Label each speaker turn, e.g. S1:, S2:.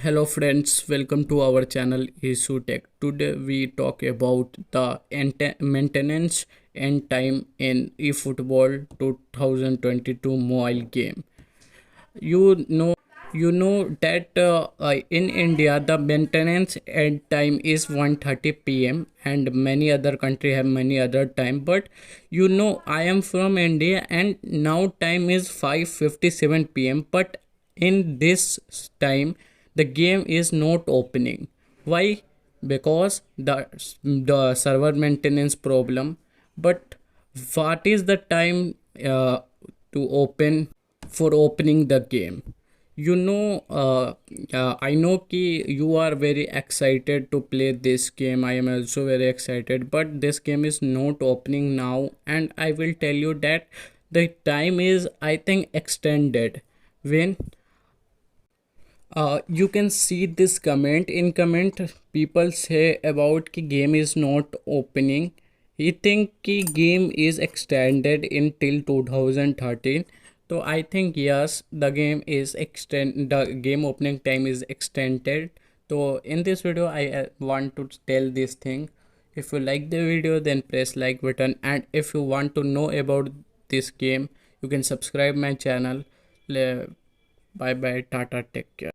S1: Hello friends, welcome to our channel eSootech. Today we talk about the maintenance and time in eFootball 2022 mobile game. You know, you know that in India the maintenance end time is 1:30 p.m. and many other country have many other time. But I am from India and now time is 5:57 p.m. But in this time the game is not opening. Why? Because the server maintenance problem. But what is the time to open for opening the game? I know ki you are very excited to play this game. I am also very excited, but this game is not opening now, and I will tell you that the time is, I think, extended. When you can see this comment in comment, people say about ki game is not opening. He think ki game is extended until 2013. So I think yes, the game opening time is extended. So in this video I want to tell this thing. If you like the video, then press like button, and if you want to know about this game, you can subscribe my channel. Bye bye, tata, take care.